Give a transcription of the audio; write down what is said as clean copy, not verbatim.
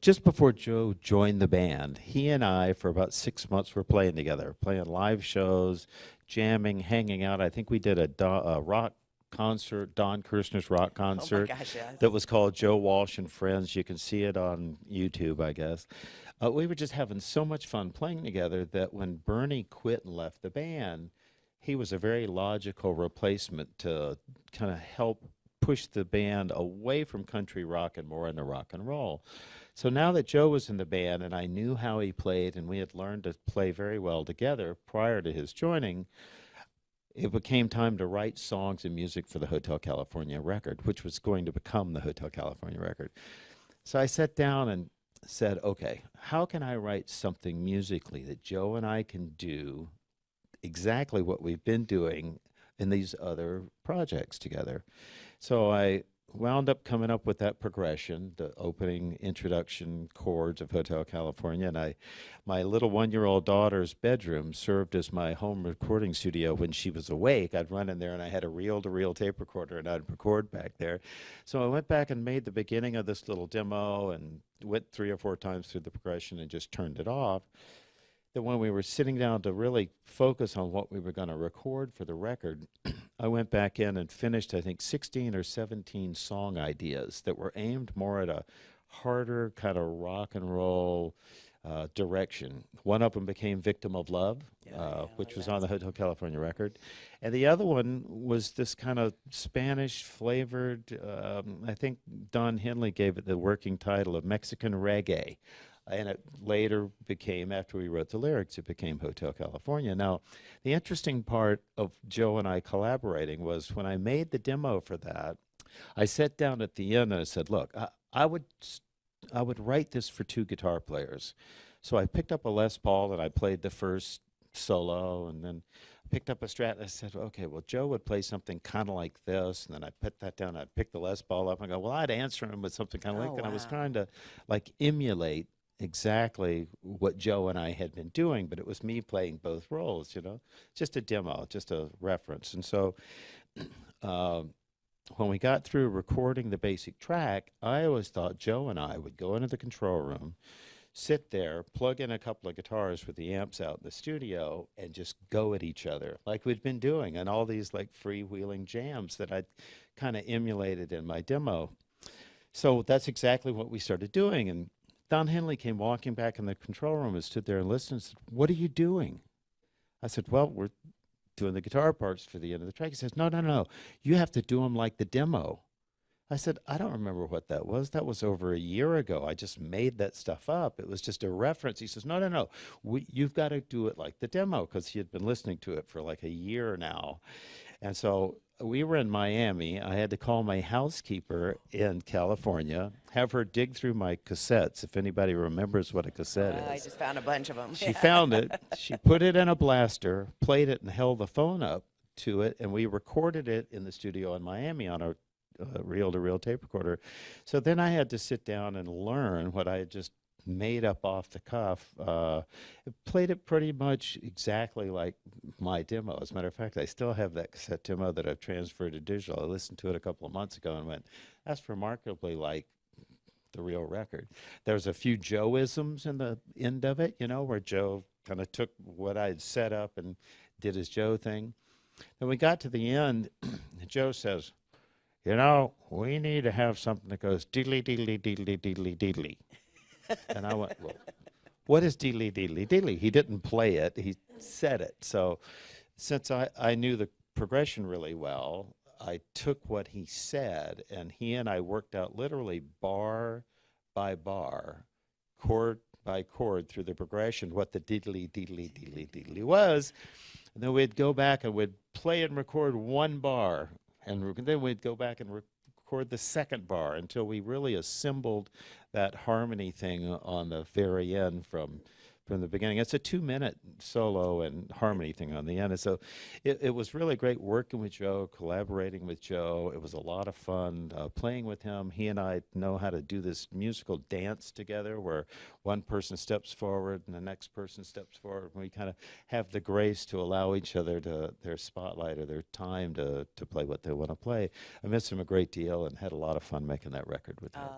just before Joe joined the band, he and I, for about 6 months, were playing together, playing live shows, jamming, hanging out. I think we did a rock concert, Don Kirshner's rock Oh my concert, gosh, yes. that was called Joe Walsh and Friends. You can see it on YouTube, I guess. We were just having so much fun playing together that when Bernie quit and left the band, he was a very logical replacement to kind of help push the band away from country rock and more into rock and roll. So now that Joe was in the band and I knew how he played and we had learned to play very well together prior to his joining, it became time to write songs and music for the Hotel California record, which was going to become the Hotel California record. So I sat down and said, okay, how can I write something musically that Joe and I can do exactly what we've been doing in these other projects together? So I wound up coming up with that progression, the opening introduction chords of Hotel California, and my little 1-year-old daughter's bedroom served as my home recording studio. When she was awake, I'd run in there and I had a reel-to-reel tape recorder and I'd record back there. So I went back and made the beginning of this little demo and went 3 or 4 times through the progression and just turned it off. That when we were sitting down to really focus on what we were going to record for the record, I went back in and finished, I think, 16 or 17 song ideas that were aimed more at a harder kind of rock and roll direction. One of them became Victim of Love, Yeah, I which love was that on the song. Hotel California record. And the other one was this kind of Spanish flavored, I think Don Henley gave it the working title of Mexican reggae. And it later became, after we wrote the lyrics, it became Hotel California. Now, the interesting part of Joe and I collaborating was when I made the demo for that, I sat down at the end and I said, look, I would write this for 2 guitar players. So I picked up a Les Paul and I played the first solo and then picked up a Strat and I said, okay, well, Joe would play something kind of like this. And then I put that down. I'd pick the Les Paul up and go, well, I'd answer him with something kind of Oh like that. I was wow. trying to like emulate exactly what Joe and I had been doing, but it was me playing both roles, just a demo, just a reference. And so um, when we got through recording the basic track, I always thought Joe and I would go into the control room, sit there, plug in a couple of guitars with the amps out in the studio, and just go at each other like we'd been doing on all these like freewheeling jams that I'd kind of emulated in my demo. So that's exactly what we started doing. And Don Henley came walking back in the control room and stood there and listened and said, what are you doing? I said, well, we're doing the guitar parts for the end of the track. He says, no, no, no. You have to do them like the demo. I said, I don't remember what that was. That was over a year ago. I just made that stuff up. It was just a reference. He says, no, no, no. You've got to do it like the demo, because he had been listening to it for like a year now. And so we were in Miami. I had to call my housekeeper in California, have her dig through my cassettes, if anybody remembers what a cassette I is. just found a bunch of them. She found it, she put it in a blaster, played it, and held the phone up to it, and we recorded it in the studio in Miami on a reel-to-reel tape recorder. So then I had to sit down and learn what I had just made up off the cuff. Played it pretty much exactly like my demo. As a matter of fact, I still have that cassette demo that I've transferred to digital. I listened to it a couple of months ago and went, that's remarkably like the real record. There's a few Joe-isms in the end of it, where Joe kind of took what I'd set up and did his Joe thing. Then we got to the end, Joe says, we need to have something that goes diddly diddly diddly diddly diddly. And I went, well, what is diddly diddly diddly? He didn't play it, he said it. So since I knew the progression really well, I took what he said and he and I worked out literally bar by bar, chord by chord through the progression what the diddly diddly diddly diddly was. And then we'd go back and we'd play and record one bar, and then we'd go back and record the second bar until we really assembled that harmony thing on the very end from the beginning. It's a 2-minute solo and harmony thing on the end. And so it was really great working with Joe, collaborating with Joe. It was a lot of fun playing with him. He and I know how to do this musical dance together where one person steps forward and the next person steps forward. And we kind of have the grace to allow each other to their spotlight or their time to play what they want to play. I miss him a great deal and had a lot of fun making that record with him.